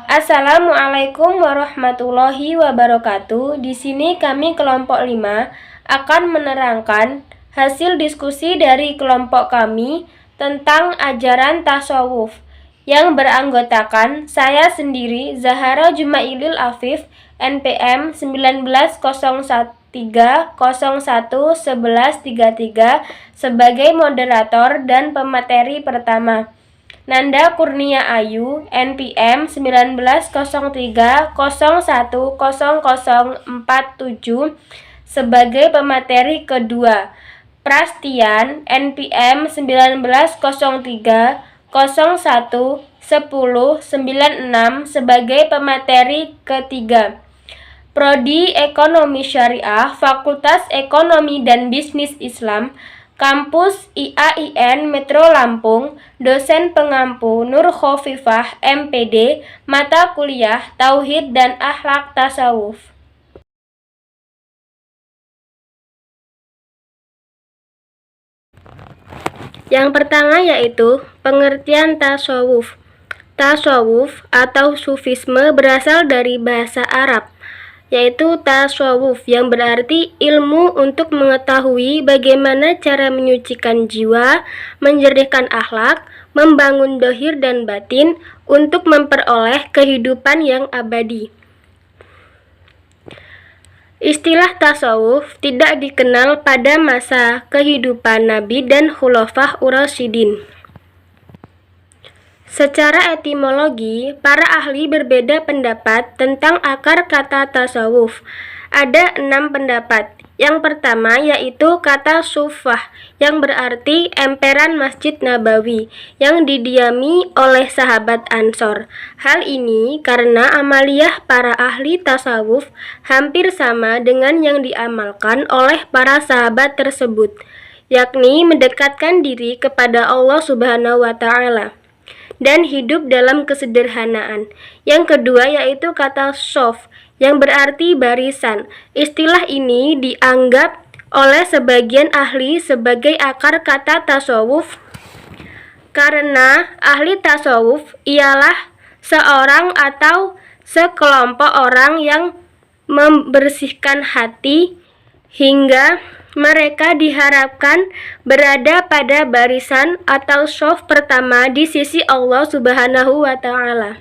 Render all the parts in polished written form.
Assalamualaikum warahmatullahi wabarakatuh. Di sini kami kelompok 5 akan menerangkan hasil diskusi dari kelompok kami tentang ajaran tasawuf yang beranggotakan saya sendiri, Zahara Jumailil Afif, NPM 1903011133 sebagai moderator dan pemateri pertama. Nanda Kurnia Ayu, NPM 1903010047 sebagai pemateri kedua. Prastian, NPM 1903011096 sebagai pemateri ketiga. Prodi Ekonomi Syariah, Fakultas Ekonomi dan Bisnis Islam, Kampus IAIN Metro Lampung, dosen pengampu Nur Khofifah, MPD, mata kuliah Tauhid dan Akhlak Tasawuf. Yang pertama yaitu pengertian tasawuf. Tasawuf atau sufisme berasal dari bahasa Arab, yaitu tasawuf yang berarti ilmu untuk mengetahui bagaimana cara menyucikan jiwa, menjernihkan akhlak, membangun dohir dan batin untuk memperoleh kehidupan yang abadi. Istilah tasawuf tidak dikenal pada masa kehidupan Nabi dan Khulafah Ur-Rasyidin. Secara etimologi, para ahli berbeda pendapat tentang akar kata tasawuf. Ada 6 pendapat. Yang pertama yaitu kata sufah, yang berarti emperan Masjid Nabawi, yang didiami oleh sahabat Ansor. Hal ini karena amaliyah para ahli tasawuf hampir sama dengan yang diamalkan oleh para sahabat tersebut, yakni mendekatkan diri kepada Allah Subhanahu wa Ta'ala dan hidup dalam kesederhanaan. Yang kedua yaitu kata sof, yang berarti barisan. Istilah ini dianggap oleh sebagian ahli sebagai akar kata tasawuf karena ahli tasawuf ialah seorang atau sekelompok orang yang membersihkan hati hingga mereka diharapkan berada pada barisan atau shaf pertama di sisi Allah Subhanahu wa Ta'ala.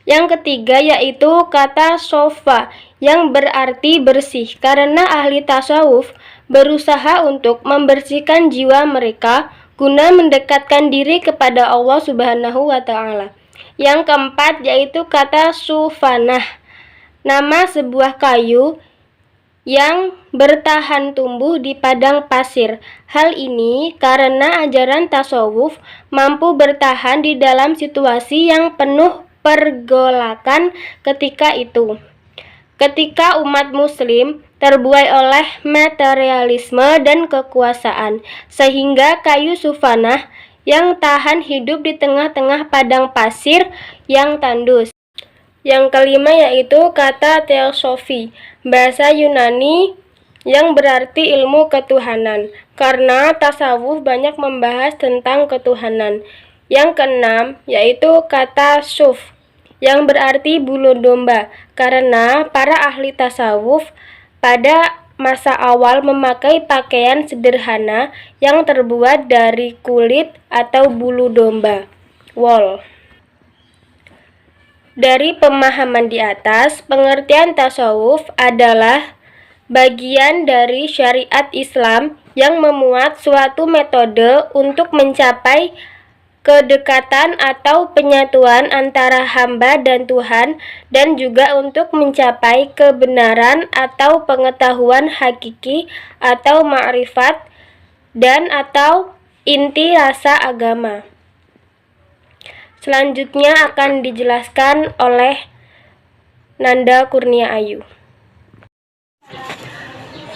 Yang ketiga yaitu kata sofa, yang berarti bersih, karena ahli tasawuf berusaha untuk membersihkan jiwa mereka guna mendekatkan diri kepada Allah Subhanahu wa Ta'ala. Yang keempat yaitu kata sufanah, nama sebuah kayu yang bertahan tumbuh di padang pasir. Hal ini karena ajaran tasawuf mampu bertahan di dalam situasi yang penuh pergolakan ketika itu. Ketika umat muslim terbuai oleh materialisme dan kekuasaan, sehingga kayu sufanah yang tahan hidup di tengah-tengah padang pasir yang tandus. Yang kelima yaitu kata teosofi, bahasa Yunani yang berarti ilmu ketuhanan, karena tasawuf banyak membahas tentang ketuhanan. Yang keenam yaitu kata suf, yang berarti bulu domba, karena para ahli tasawuf pada masa awal memakai pakaian sederhana yang terbuat dari kulit atau bulu domba, wool. Dari pemahaman di atas, pengertian tasawuf adalah bagian dari syariat Islam yang memuat suatu metode untuk mencapai kedekatan atau penyatuan antara hamba dan Tuhan, dan juga untuk mencapai kebenaran atau pengetahuan hakiki atau ma'rifat dan atau inti rasa agama. Selanjutnya akan dijelaskan oleh Nanda Kurnia Ayu.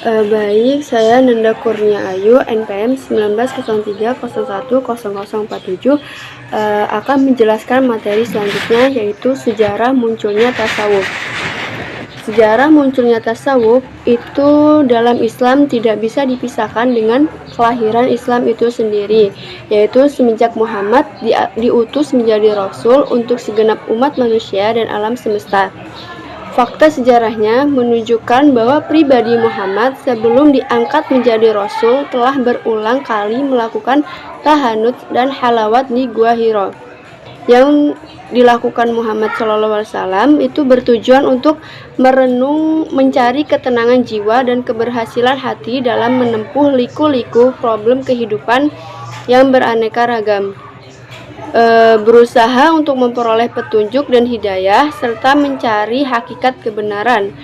Baik, saya Nanda Kurnia Ayu, NPM 1903010047, akan menjelaskan materi selanjutnya, yaitu sejarah munculnya tasawuf. Sejarah munculnya tasawuf itu dalam Islam tidak bisa dipisahkan dengan kelahiran Islam itu sendiri, yaitu semenjak Muhammad diutus menjadi Rasul untuk segenap umat manusia dan alam semesta. Fakta sejarahnya menunjukkan bahwa pribadi Muhammad sebelum diangkat menjadi Rasul telah berulang kali melakukan tahanut dan halawat di Gua Hiro. Yang dilakukan Muhammad SAW itu bertujuan untuk merenung, mencari ketenangan jiwa dan keberhasilan hati dalam menempuh liku-liku problem kehidupan yang beraneka ragam. Berusaha untuk memperoleh petunjuk dan hidayah serta mencari hakikat kebenaran.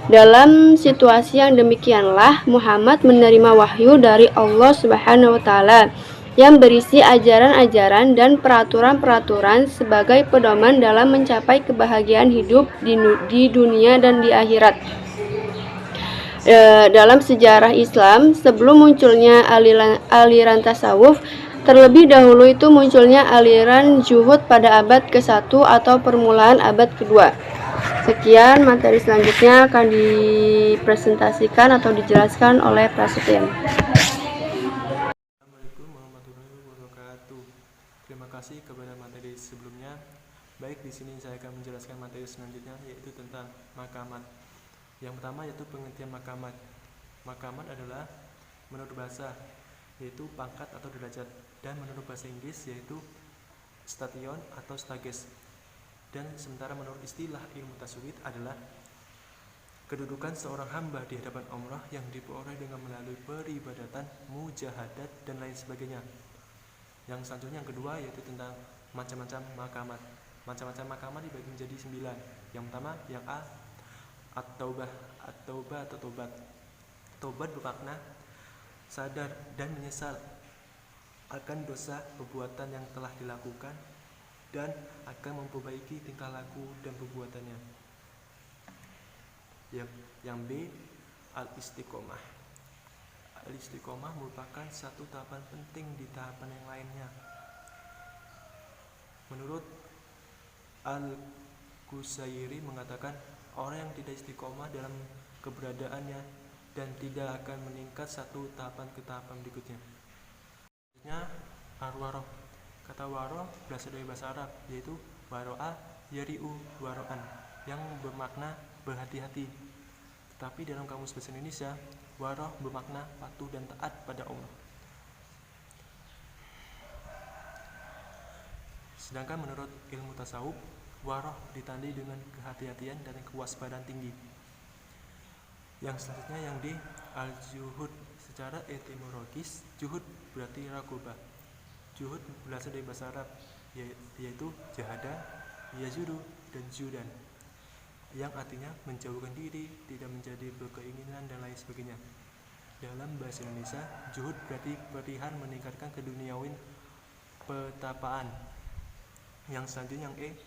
Dalam situasi yang demikianlah Muhammad menerima wahyu dari Allah Subhanahu wa taala yang berisi ajaran-ajaran dan peraturan-peraturan sebagai pedoman dalam mencapai kebahagiaan hidup di dunia dan di akhirat. Dalam sejarah Islam, sebelum munculnya aliran tasawuf, terlebih dahulu itu munculnya aliran zuhud pada abad ke-1 atau permulaan abad ke-2. Sekian, materi selanjutnya akan dipresentasikan atau dijelaskan oleh Prasetyan. Assalamualaikum warahmatullahi wabarakatuh. Terima kasih kepada materi sebelumnya. Baik, di sini saya akan menjelaskan materi selanjutnya, yaitu tentang makamat. Yang pertama yaitu pengertian makamat. Makamat adalah menurut bahasa yaitu pangkat atau derajat, dan menurut bahasa Inggris yaitu station atau stages. Dan sementara menurut istilah ilmu tasawuf adalah kedudukan seorang hamba di hadapan Allah yang diperoleh dengan melalui peribadatan, mujahadat, dan lain sebagainya. Yang selanjutnya yang kedua yaitu tentang macam-macam makamat. Macam-macam makamat dibagi menjadi 9. Yang pertama yang A, at-taubah. At-taubah atau tobat. Tobat bermakna sadar dan menyesal akan dosa perbuatan yang telah dilakukan dan akan memperbaiki tingkah laku dan perbuatannya. Yang B, al-istiqomah. Al-istiqomah merupakan satu tahapan penting di tahapan yang lainnya. Menurut Al-Qusairi mengatakan orang yang tidak istiqomah dalam keberadaannya dan tidak akan meningkat satu tahapan ke tahapan berikutnya. Selanjutnya al-waroh. Kata waroh berasal dari bahasa Arab, yaitu waro'a yari'u waro'an, yang bermakna berhati-hati. Tetapi dalam kamus bahasa Indonesia, waroh bermakna patuh dan taat pada Allah. Sedangkan menurut ilmu tasawuf, waroh ditandai dengan kehati-hatian dan kewaspadaan tinggi. Yang selanjutnya yang di al-juhud. Secara etimologis, juhud berarti raqabah. Juhud berasal dari bahasa Arab, yaitu jahada, yazuru, dan judan, yang artinya menjauhkan diri, tidak menjadi berkeinginan, dan lain sebagainya. Dalam bahasa Indonesia, juhud berarti perihal meningkatkan keduniawian petapaan. Yang selanjutnya yang E,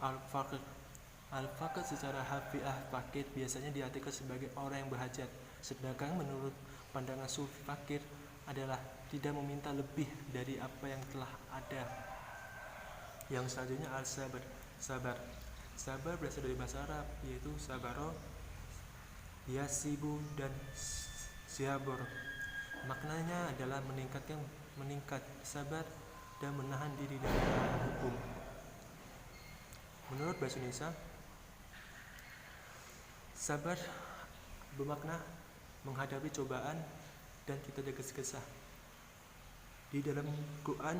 al-faqir. Al-faqir secara harfiah fakir biasanya diartikan sebagai orang yang berhajat. Sedangkan menurut pandangan sufi, fakir adalah tidak meminta lebih dari apa yang telah ada. Yang selanjutnya al-sabar. Sabar berasal dari bahasa Arab, yaitu sabaro, yasibu, dan siabor. Maknanya adalah meningkat sabar dan menahan diri dari hukum. Menurut bahasa Indonesia, sabar bermakna menghadapi cobaan dan tidak tergesa-gesa. Di dalam Quran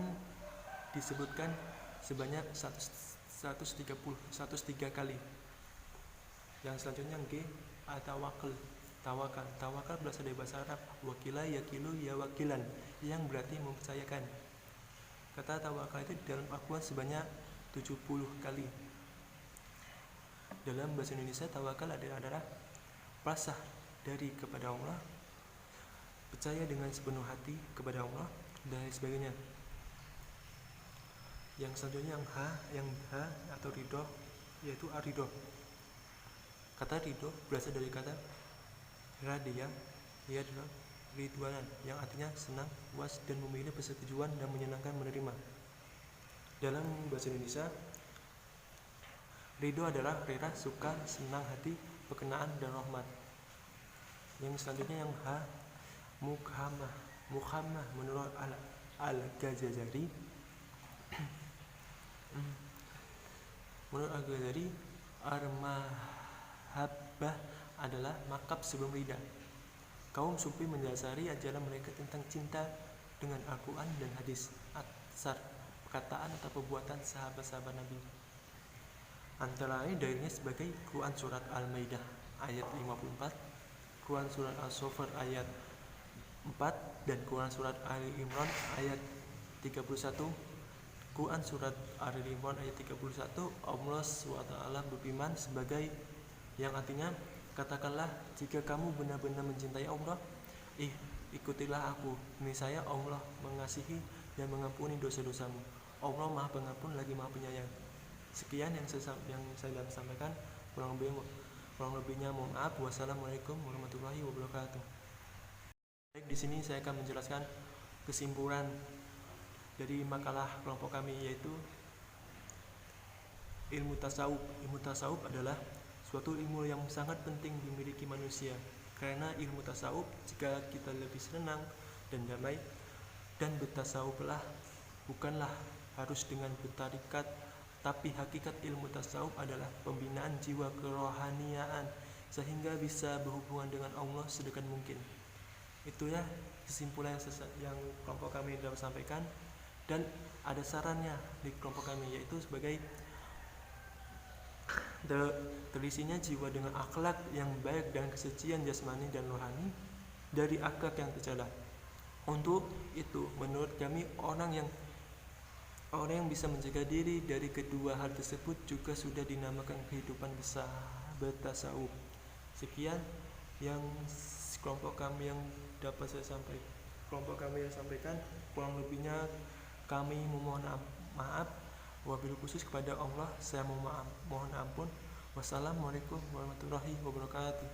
disebutkan sebanyak 103 kali. Yang selanjutnya G, at-tawakal. Tawakal berasal dari bahasa Arab, wakila yakilu ya wakilan, yang berarti mempercayakan. Kata tawakal itu dalam Al-Quran sebanyak 70 kali. Dalam bahasa Indonesia, tawakal adalah pasrah dari kepada Allah, percaya dengan sepenuh hati kepada Allah, dan lain sebagainya. Yang selanjutnya yang H atau ridho, yaitu ar-ridho. Kata ridho berasal dari kata radiyah, ia adalah ridwanan, yang artinya senang, puas, dan memilih persetujuan dan menyenangkan menerima. Dalam bahasa Indonesia, ridho adalah rela, suka, senang hati, perkenaan dan rahmat. Yang selanjutnya yang H, mukhamah menurut Al-Ghazali. Menurut Al-Ghazali, al-mahabbah adalah makab sebelum ridha. Kaum sufi mendasari ajaran mereka tentang cinta dengan Al-Quran dan hadis atsar, perkataan atau perbuatan sahabat-sahabat Nabi. Antara lain dalilnya sebagai Quran surat Al-Maidah ayat 54, Quran surat As-Saffat ayat 4, dan Quran surat Ali Imran ayat 31. Quran surat Ali Imran ayat 31, Allah SWT berfirman sebagai yang artinya, katakanlah jika kamu benar-benar mencintai Allah, ikutilah aku, niscaya Allah mengasihi dan mengampuni dosa-dosamu. Allah Maha Pengampun lagi Maha Penyayang. Sekian yang saya sampaikan, kurang lebihnya mohon maaf. Wassalamualaikum warahmatullahi wabarakatuh. Baik, di sini saya akan menjelaskan kesimpulan dari makalah kelompok kami, yaitu ilmu tasawuf. Ilmu tasawuf adalah suatu ilmu yang sangat penting dimiliki manusia, karena ilmu tasawuf jika kita lebih senang dan damai dan bertasawuflah, bukanlah harus dengan bertarikat, tapi hakikat ilmu tasawuf adalah pembinaan jiwa kerohaniaan sehingga bisa berhubungan dengan Allah sedekat mungkin. Itu ya kesimpulan yang kelompok kami dapat sampaikan, dan ada sarannya di kelompok kami, yaitu sebagai terisinya jiwa dengan akhlak yang baik dan kesucian jasmani dan rohani dari akhlak yang tercela. Untuk itu menurut kami orang yang bisa menjaga diri dari kedua hal tersebut juga sudah dinamakan kehidupan besar bertasawuf. Sekian yang kelompok kami yang dapat saya sampaikan. Kurang lebihnya kami memohon maaf. Wabil khusus kepada Allah saya mohon ampun. Wassalamualaikum warahmatullahi wabarakatuh.